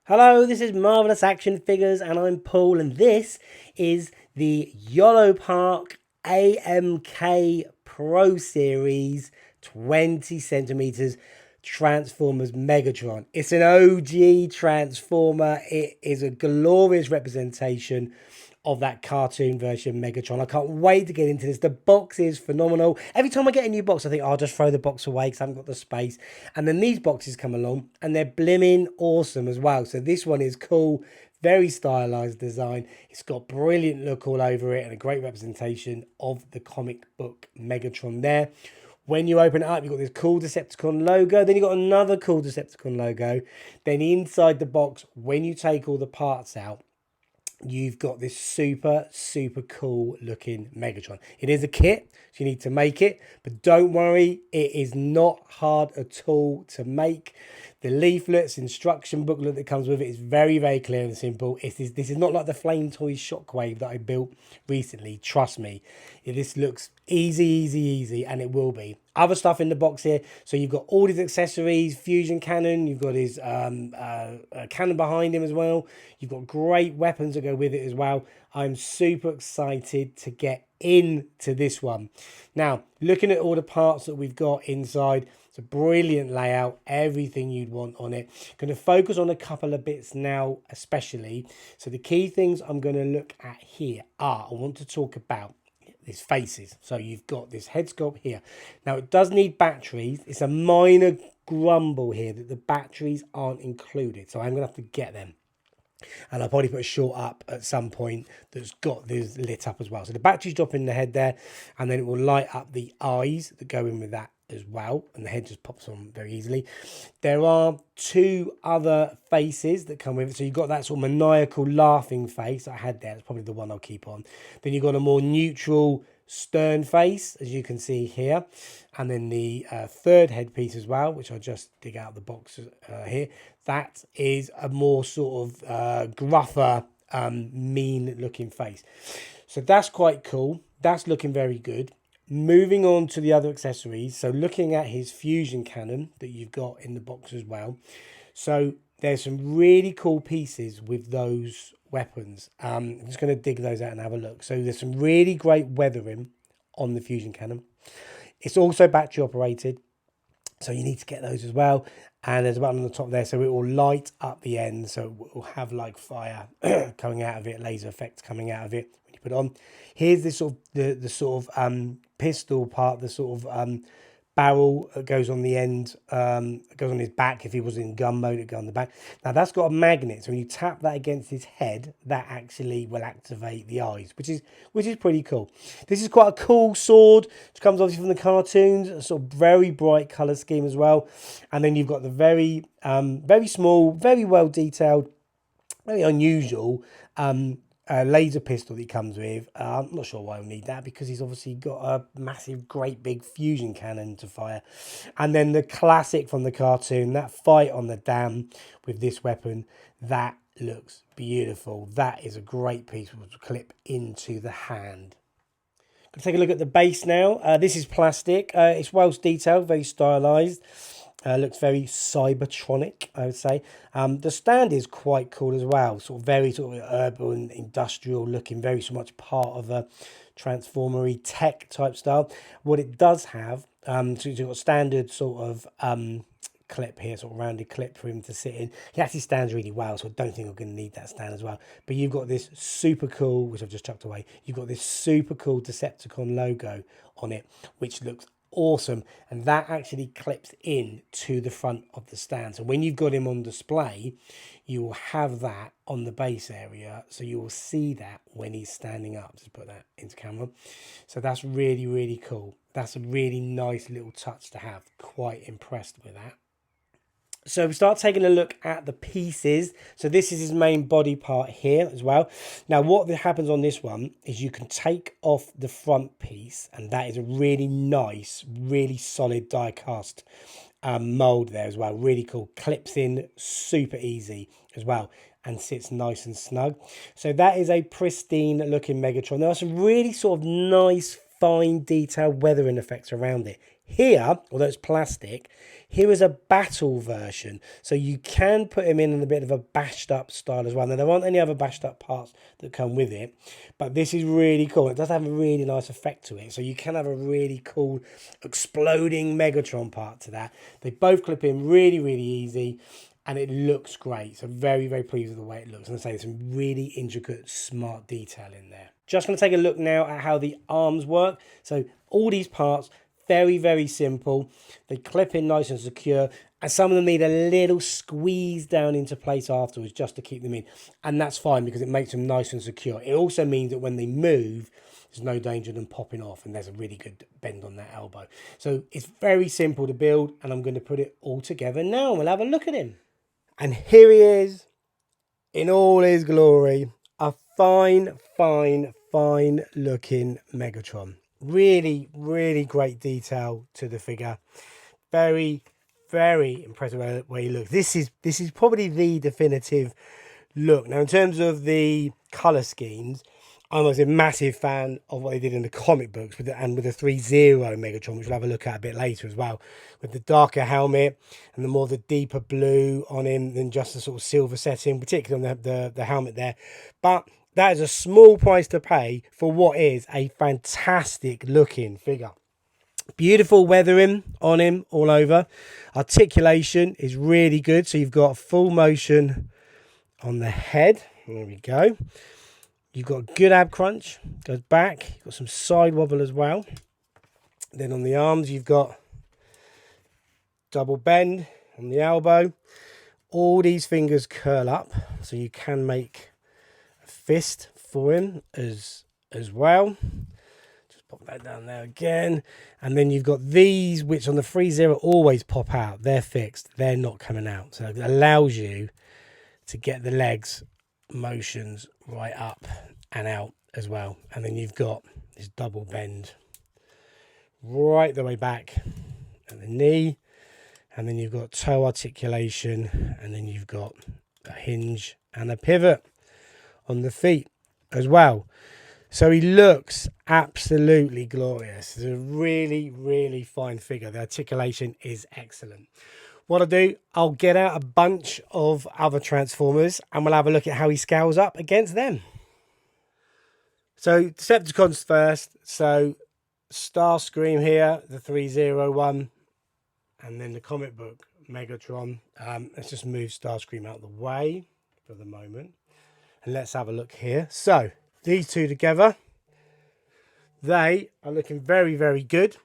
Hello, this is Marvelous Action Figures and I'm Paul, and this is the Yolopark AMK Pro Series 20 centimeters Transformers Megatron. It's an OG Transformer. It is a glorious representation of that cartoon version Megatron. I can't wait to get into this. The box is phenomenal. Every time I get a new box, I think, I'll just throw the box away because I haven't got the space. And then these boxes come along and they're blimmin' awesome as well. So this one is cool. Very stylized design. It's got brilliant look all over it and a great representation of the comic book Megatron there. When you open it up, you've got this cool Decepticon logo. Then you've got another cool Decepticon logo. Then inside the box, when you take all the parts out, you've got this super cool looking Megatron. It is a kit, so you need to make it, but don't worry, it is not hard at all to make. The leaflets, instruction booklet that comes with it is very clear and simple. This is not like the Flame Toys Shockwave that I built recently. Trust me, this looks easy, and it will be. Other stuff in the box here. So you've got all these accessories, fusion cannon. You've got his cannon behind him as well. You've got great weapons that go with it as well. I'm super excited to get into this one. Now, looking at all the parts that we've got inside, it's a brilliant layout, everything you'd want on it. Going to focus on a couple of bits now, especially. So the key things I'm going to look at here are, I want to talk about his faces. So you've got this head sculpt here. Now it does need batteries. It's a minor grumble here that the batteries aren't included. So I'm going to have to get them. And I'll probably put a short up at some point that's got this lit up as well. So the batteries drop in the head there, and then it will light up the eyes that go in with that as well, and the head just pops on very easily. There are two other faces that come with it. So you've got that sort of maniacal laughing face I had there. That's probably the one I'll keep on. Then you've got a more neutral stern face, as you can see here, and then the third headpiece as well, which I'll just dig out of the box here. That is a more sort of gruffer, mean looking face. So that's quite cool. That's looking very good. Moving on to the other accessories. So looking at his fusion cannon that you've got in the box as well. So there's some really cool pieces with those weapons. I'm just going to dig those out and have a look. So there's some really great weathering on the fusion cannon. It's also battery operated, so you need to get those as well. And there's a button on the top there, so it will light up the end. So it will have like fire coming out of it, laser effects coming out of it when you put it on. Here's this sort of the sort of pistol part, the sort of barrel that goes on the end, goes on his back. If he was in gun mode, it'd go on the back. Now that's got a magnet, so when you tap that against his head, that actually will activate the eyes, which is pretty cool. This is quite a cool sword, which comes obviously from the cartoons, a sort of very bright color scheme as well. And then you've got the very small, very well detailed, very unusual laser pistol that he comes with. I'm not sure why we'll need that, because he's obviously got a massive, great big fusion cannon to fire. And then the classic from the cartoon, that fight on the dam with this weapon, that looks beautiful. That is a great piece to clip into the hand. Gonna take a look at the base now. This is plastic. It's well detailed, very stylized. Looks very Cybertronic, I would say. The stand is quite cool as well. Sort of very sort of urban, industrial looking, very so much part of a Transformery tech type style. What it does have, so you've got a standard sort of clip here, sort of rounded clip for him to sit in. He actually stands really well, so I don't think I'm going to need that stand as well. But you've got this super cool, which I've just chucked away, you've got this super cool Decepticon logo on it, which looks awesome, and that actually clips in to the front of the stand. So when you've got him on display, you will have that on the base area, so you will see that when he's standing up. Just put that into camera. So that's really cool. That's a really nice little touch to have. Quite impressed with that. So we start taking a look at the pieces. So this is his main body part here as well. Now what happens on this one is you can take off the front piece, and that is a really nice, really solid die cast mold there as well. Really cool. Clips in super easy as well and sits nice and snug. So that is a pristine looking Megatron. There are some really sort of nice, fine detailed weathering effects around it Here, although it's plastic, here is a battle version. So you can put him in a bit of a bashed up style as well. Now, there aren't any other bashed up parts that come with it, but this is really cool. It does have a really nice effect to it. So you can have a really cool exploding Megatron part to that. They both clip in really, really easy. And it looks great. So very, very pleased with the way it looks. And I'm saying some really intricate, smart detail in there. Just going to take a look now at how the arms work. So all these parts, very, very simple. They clip in nice and secure. And some of them need a little squeeze down into place afterwards just to keep them in. And that's fine because it makes them nice and secure. It also means that when they move, there's no danger of them popping off, and there's a really good bend on that elbow. So it's very simple to build, and I'm going to put it all together now. We'll have a look at him. And here he is in all his glory. A fine, fine, fine looking Megatron. Really, really great detail to the figure. Very, very impressive way he looks. This is probably the definitive look. Now, in terms of the colour schemes, I was a massive fan of what they did in the comic books with the 3-0 Megatron, which we'll have a look at a bit later as well, with the darker helmet and the deeper blue on him than just the sort of silver setting, particularly on the helmet there. But that is a small price to pay for what is a fantastic looking figure. Beautiful weathering on him all over. Articulation is really good. So you've got full motion on the head. There we go. You've got good ab crunch, goes back. You've got some side wobble as well. Then on the arms, you've got double bend on the elbow. All these fingers curl up, so you can make a fist for him as well. Just pop that down there again. And then you've got these, which on the 3-0 always pop out. They're fixed. They're not coming out. So it allows you to get the legs motions right up and out as well. And then you've got this double bend right the way back at the knee, and then you've got toe articulation, and then you've got a hinge and a pivot on the feet as well. So he looks absolutely glorious. It's a really, really fine figure. The articulation is excellent. What I'll do, I'll get out a bunch of other Transformers and we'll have a look at how he scales up against them. So Decepticons first. So Starscream here, the 301, and then the comic book Megatron. Let's just move Starscream out of the way for the moment. And let's have a look here. So these two together, they are looking very, very good.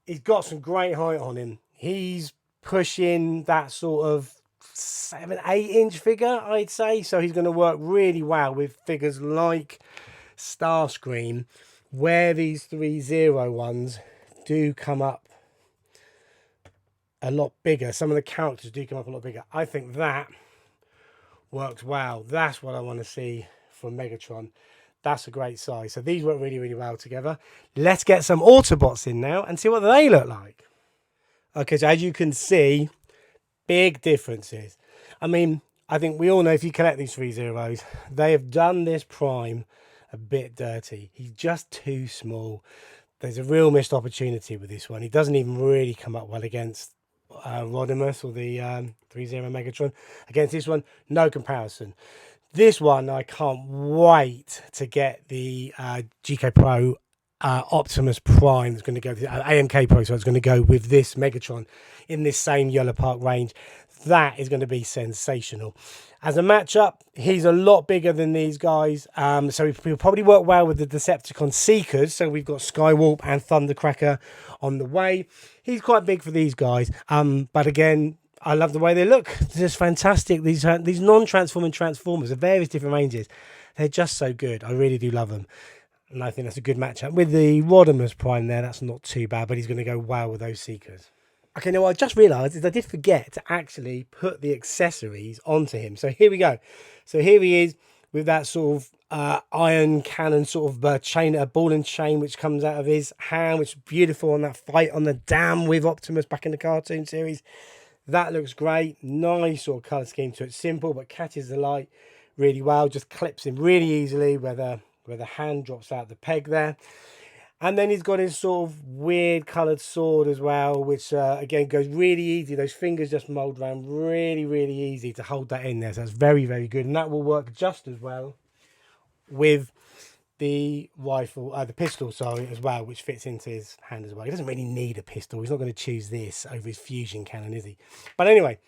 He's got some great height on him. He's pushing that sort of 7-8 inch figure, I'd say. So he's going to work really well with figures like Starscream, where these 301s do come up a lot bigger. Some of the characters do come up a lot bigger. I think that works well. That's what I want to see from Megatron. That's a great size. So these work really, really well together. Let's get some Autobots in now and see what they look like. Okay, so as you can see, big differences. I mean, I think we all know if you collect these 3-0s, they have done this Prime a bit dirty. He's just too small. There's a real missed opportunity with this one. He doesn't even really come up well against Rodimus or the 3-0 Megatron. Against this one, no comparison. This one, I can't wait to get the GK Pro Optimus Prime. That's going to go to AMK Pro, so it's going to go with this Megatron in this same Yolopark range. That is going to be sensational. As a matchup, he's a lot bigger than these guys, so he'll probably work well with the Decepticon Seekers. So we've got Skywarp and Thundercracker on the way. He's quite big for these guys, but again, I love the way they look. They're just fantastic. These non-transforming Transformers of various different ranges, they're just so good. I really do love them. And I think that's a good matchup. With the Rodimus Prime there, that's not too bad, but he's going to go well with those Seekers. Okay, now what I just realised is I did forget to actually put the accessories onto him. So here we go. So here he is with that sort of iron cannon sort of chain, a ball and chain, which comes out of his hand, which is beautiful on that fight on the dam with Optimus back in the cartoon series. That looks great. Nice sort of colour scheme to it. Simple, but catches the light really well. Just clips him really easily where the hand drops out the peg there. And then he's got his sort of weird coloured sword as well, which again goes really easy. Those fingers just mould around really, really easy to hold that in there. So that's very, very good. And that will work just as well with the rifle, the pistol, sorry, as well, which fits into his hand as well. He doesn't really need a pistol. He's not going to choose this over his fusion cannon, is he? But anyway,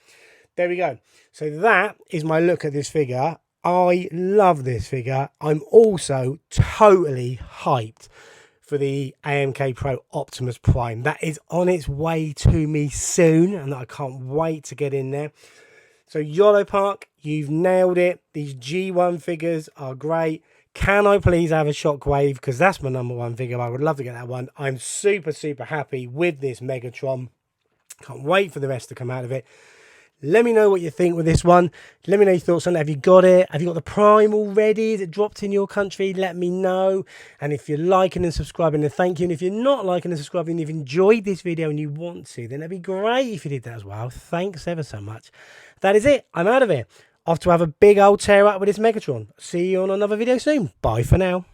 there we go. So that is my look at this figure. I love this figure. I'm also totally hyped for the AMK Pro Optimus Prime. That is on its way to me soon, and I can't wait to get in there. So Yolopark, you've nailed it. These G1 figures are great. Can I please have a Shockwave? Because that's my #1 figure. I would love to get that one. I'm super, super happy with this Megatron. Can't wait for the rest to come out of it. Let me know what you think with this one. Let me know your thoughts on it. Have you got it? Have you got the Prime already? Is it dropped in your country? Let me know. And if you're liking and subscribing, then thank you. And if you're not liking and subscribing, and you've enjoyed this video and you want to, then that'd be great if you did that as well. Thanks ever so much. That is it. I'm out of here. Off to have a big old tear up with this Megatron. See you on another video soon. Bye for now.